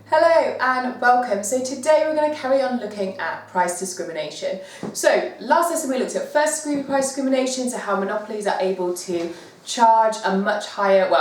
Hello and welcome. So today we're going to carry on looking at price discrimination. So last lesson we looked at first degree price discrimination, so how monopolies are able to charge a much higher,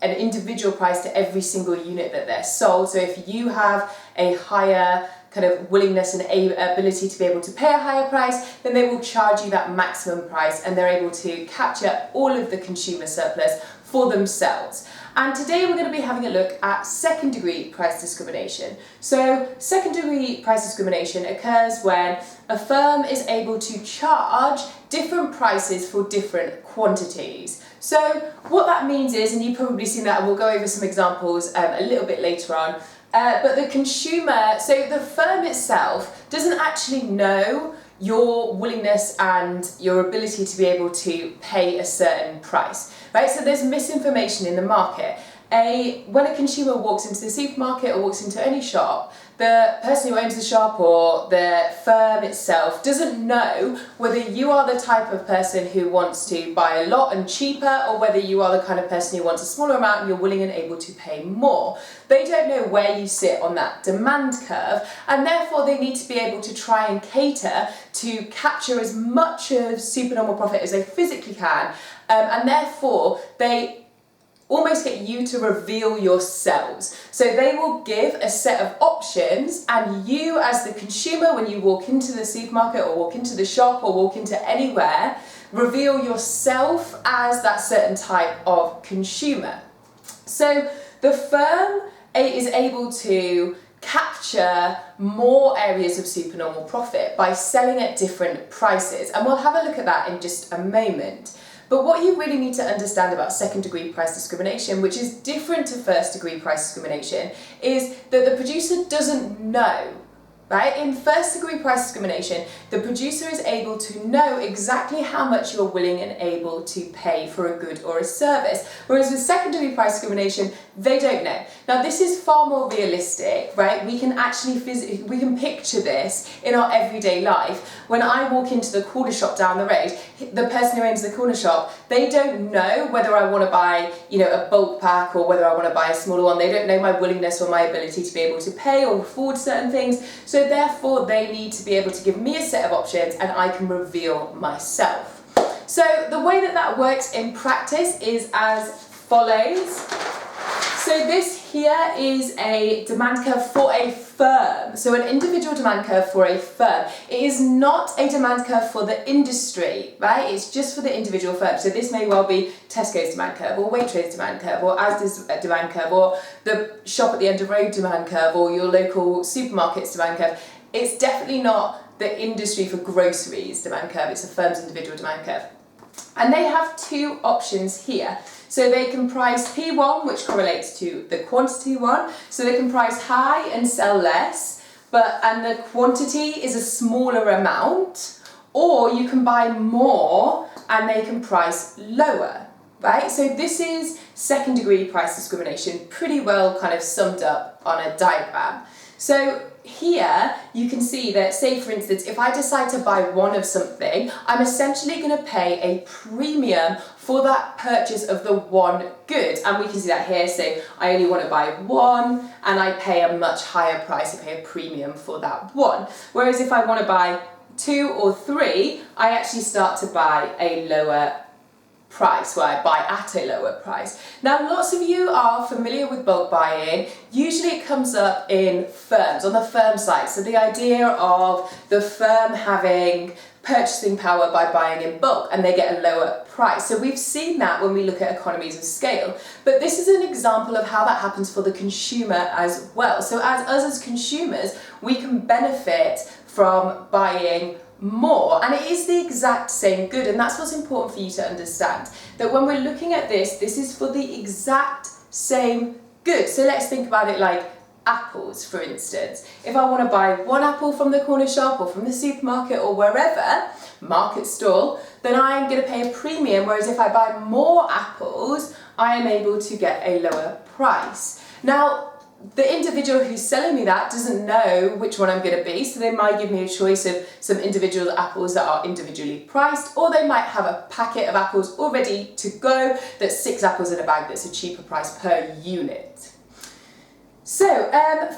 an individual price to every single unit that they're sold. So if you have a higher kind of willingness and ability to be able to pay a higher price, then they will charge you that maximum price and they're able to capture all of the consumer surplus for themselves. And today we're going to be having a look at second degree price discrimination. So second degree price discrimination occurs when a firm is able to charge different prices for different quantities. So what that means is, and you've probably seen that, and we'll go over some examples a little bit later on, but the consumer, so the firm itself doesn't actually know your willingness and your ability to be able to pay a certain price, right? So there's misinformation in the market. When a consumer walks into the supermarket or walks into any shop, the person who owns the shop or the firm itself doesn't know whether you are the type of person who wants to buy a lot and cheaper, or whether you are the kind of person who wants a smaller amount and you're willing and able to pay more. They don't know where you sit on that demand curve, and therefore they need to be able to try and cater to capture as much of supernormal profit as they physically can, and therefore they almost get you to reveal yourselves. So they will give a set of options, and you as the consumer, when you walk into the supermarket or walk into the shop or walk into anywhere, reveal yourself as that certain type of consumer. So the firm is able to capture more areas of supernormal profit by selling at different prices, and we'll have a look at that in just a moment. But what you really need to understand about second degree price discrimination, which is different to first degree price discrimination, is that the producer doesn't know, right? In first degree price discrimination, the producer is able to know exactly how much you're willing and able to pay for a good or a service. Whereas with second degree price discrimination, they don't know. Now this is far more realistic, right? We can actually we can picture this in our everyday life. When I walk into the corner shop down the road, the person who owns the corner shop, they don't know whether I want to buy, a bulk pack or whether I want to buy a smaller one. They don't know my willingness or my ability to be able to pay or afford certain things. So therefore they need to be able to give me a set of options and I can reveal myself. So the way that works in practice is as follows. So this here is a demand curve for a firm. So an individual demand curve for a firm. It is not a demand curve for the industry, right? It's just for the individual firm. So this may well be Tesco's demand curve, or Waitrose demand curve, or Asda's demand curve, or the shop at the end of road demand curve, or your local supermarket's demand curve. It's definitely not the industry for groceries demand curve. It's a firm's individual demand curve. And they have two options here. So they can price P1, which correlates to the quantity one. So they can price high and sell less, and the quantity is a smaller amount. Or you can buy more and they can price lower, right? So this is second degree price discrimination, pretty well kind of summed up on a diagram. So here you can see that, say for instance, if I decide to buy one of something, I'm essentially going to pay a premium for that purchase of the one good. And we can see that here. So I only want to buy one and I pay a much higher price, I pay a premium for that one. Whereas if I want to buy two or three, I actually start to buy a lower price, where I buy at a lower price. Now lots of you are familiar with bulk buying. Usually it comes up in firms, on the firm side. So the idea of the firm having purchasing power by buying in bulk and they get a lower price. So we've seen that when we look at economies of scale. But this is an example of how that happens for the consumer as well. So as us as consumers, we can benefit from buying more, and it is the exact same good, and that's what's important for you to understand, that when we're looking at this is for the exact same good. So let's think about it like apples, for instance. If I want to buy one apple from the corner shop or from the supermarket or wherever, market stall, then I'm going to pay a premium, whereas if I buy more apples, I am able to get a lower price. Now the individual who's selling me that doesn't know which one I'm going to be, so they might give me a choice of some individual apples that are individually priced, or they might have a packet of apples all ready to go that's 6 apples in a bag that's a cheaper price per unit. So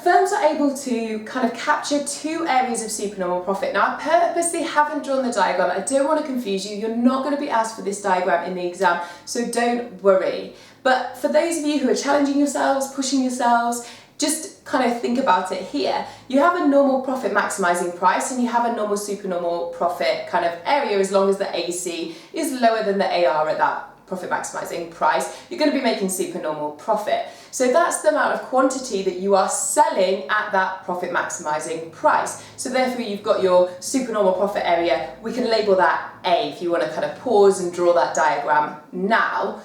firms are able to kind of capture two areas of supernormal profit. Now I purposely haven't drawn the diagram. I don't want to confuse you. You're not going to be asked for this diagram in the exam, so don't worry. But for those of you who are challenging yourselves, pushing yourselves, just kind of think about it here. You have a normal profit maximising price and you have a normal supernormal profit kind of area as long as the AC is lower than the AR at that profit maximising price, you're going to be making supernormal profit. So that's the amount of quantity that you are selling at that profit maximising price. So therefore you've got your supernormal profit area. We can label that A if you want to kind of pause and draw that diagram now.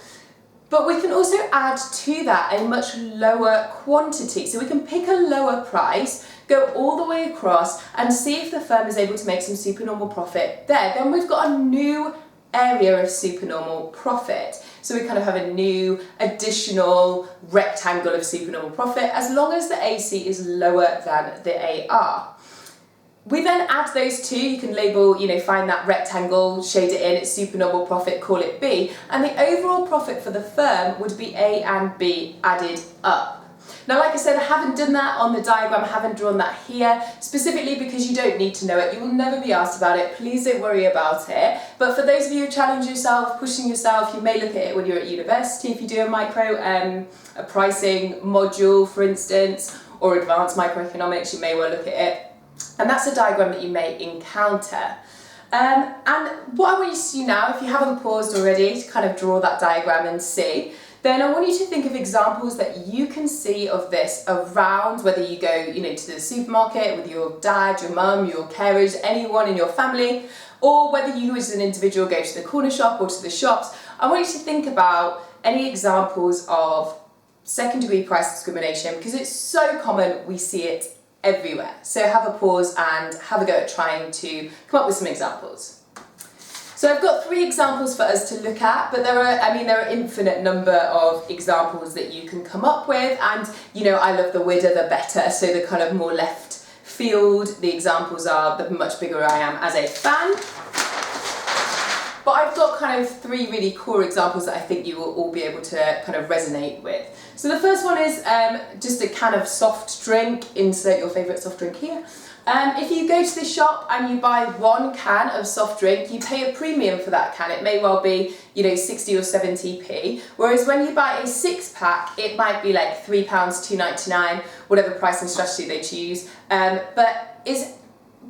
But we can also add to that a much lower quantity. So we can pick a lower price, go all the way across and see if the firm is able to make some supernormal profit there. Then we've got a new area of supernormal profit. So we kind of have a new additional rectangle of supernormal profit as long as the AC is lower than the AR. We then add those two, you can label, find that rectangle, shade it in, it's supernormal profit, call it B, and the overall profit for the firm would be A and B added up. Now, like I said, I haven't done that on the diagram, I haven't drawn that here, specifically because you don't need to know it, you will never be asked about it, please don't worry about it. But for those of you who challenge yourself, pushing yourself, you may look at it when you're at university, if you do a pricing module, for instance, or advanced microeconomics, you may well look at it. And that's a diagram that you may encounter. And what I want you to do now, if you haven't paused already, to kind of draw that diagram and see, then I want you to think of examples that you can see of this around, whether you go, to the supermarket with your dad, your mum, your carers, anyone in your family, or whether you as an individual go to the corner shop or to the shops. I want you to think about any examples of second degree price discrimination because it's so common, we see it everywhere. So have a pause and have a go at trying to come up with some examples. So I've got 3 examples for us to look at, but there are an infinite number of examples that you can come up with, and I love the widder the better, so the kind of more left field the examples are, the much bigger I am as a fan. But I've got kind of 3 really core examples that I think you will all be able to kind of resonate with. So the first one is just a can of soft drink, insert your favourite soft drink here. If you go to the shop and you buy 1 can of soft drink, you pay a premium for that can. It may well be, 60 or 70p. Whereas when you buy a 6-pack, it might be like £3, £2.99, whatever pricing strategy they choose. But is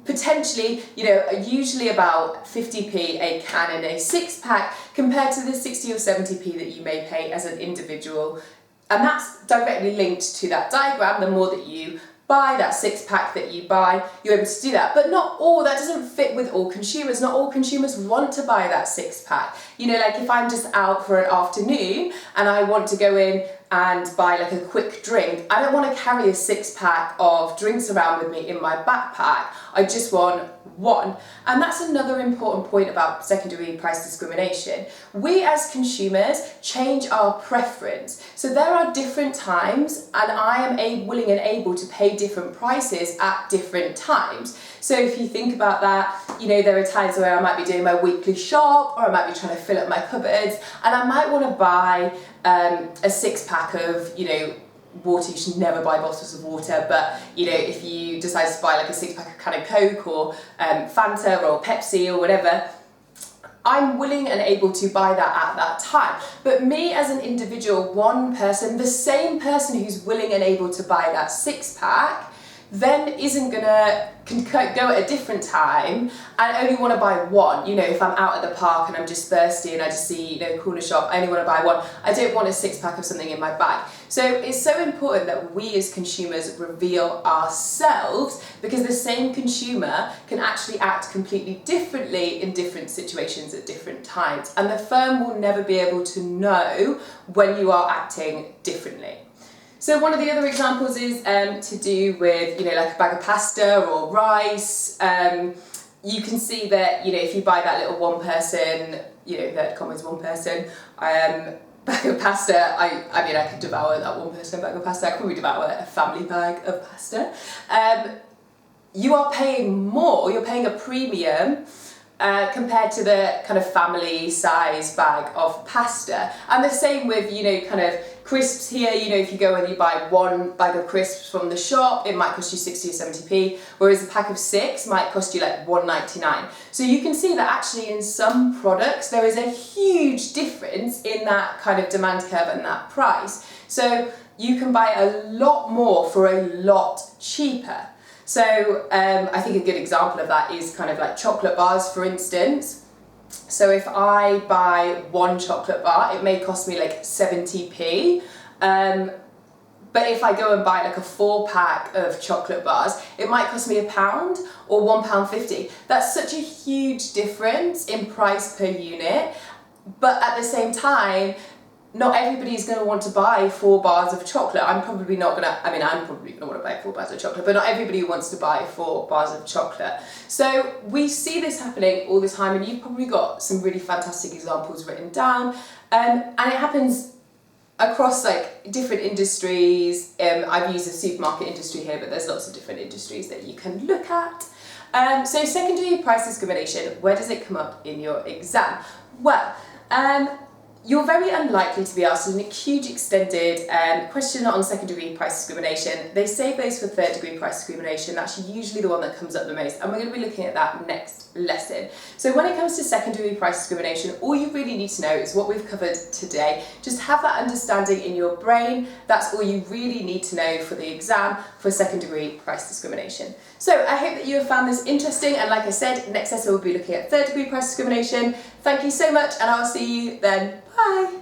potentially, usually about 50p a can in a 6-pack compared to the 60 or 70p that you may pay as an individual. And that's directly linked to that diagram. The more that you buy, that 6-pack that you buy, you're able to do that. But that doesn't fit with all consumers. Not all consumers want to buy that 6-pack. Like if I'm just out for an afternoon and I want to go in and buy like a quick drink, I don't want to carry a 6-pack of drinks around with me in my backpack. I just want 1. And that's another important point about secondary price discrimination. We as consumers change our preference. So there are different times and I am willing and able to pay different prices at different times. So if you think about that, there are times where I might be doing my weekly shop or I might be trying to fill up my cupboards and I might want to buy a 6-pack of, water. You should never buy bottles of water, but if you decide to buy like a 6-pack of can of Coke or Fanta or Pepsi or whatever, I'm willing and able to buy that at that time. But me as an individual, one person, the same person who's willing and able to buy that 6-pack, then isn't can go at a different time and only want to buy 1. If I'm out at the park and I'm just thirsty and I just see, corner shop, I only want to buy 1. I don't want a 6-pack of something in my bag. So it's so important that we as consumers reveal ourselves because the same consumer can actually act completely differently in different situations at different times. And the firm will never be able to know when you are acting differently. So one of the other examples is to do with, like a bag of pasta or rice. You can see that, if you buy that little 1 person, that comes 1 person, bag of pasta, I could devour that 1 person bag of pasta. I could probably devour a family bag of pasta. You are paying more, you're paying a premium compared to the kind of family size bag of pasta. And the same with, kind of Crisps here, you know, if you go and you buy one bag of crisps from the shop, it might cost you 60 or 70p, whereas a pack of 6 might cost you like £1.99. So you can see that actually in some products there is a huge difference in that kind of demand curve and that price. So you can buy a lot more for a lot cheaper. So I think a good example of that is kind of like chocolate bars, for instance. So if I buy one chocolate bar, it may cost me like 70p. But if I go and buy like a 4-pack of chocolate bars, it might cost me £1 or £1.50. That's such a huge difference in price per unit. But at the same time, not everybody's going to want to buy 4 bars of chocolate. I'm probably going to want to buy 4 bars of chocolate, but not everybody wants to buy 4 bars of chocolate. So we see this happening all the time, and you've probably got some really fantastic examples written down. And it happens across like different industries. I've used the supermarket industry here, but there's lots of different industries that you can look at. So secondary price discrimination, where does it come up in your exam? Well, you're very unlikely to be asked a huge extended question on second-degree price discrimination. They save those for third-degree price discrimination. That's usually the one that comes up the most, and we're going to be looking at that next lesson. So when it comes to second-degree price discrimination, all you really need to know is what we've covered today. Just have that understanding in your brain. That's all you really need to know for the exam for second-degree price discrimination. So I hope that you have found this interesting, and like I said, next lesson we'll be looking at third-degree price discrimination. Thank you so much, and I'll see you then. Bye!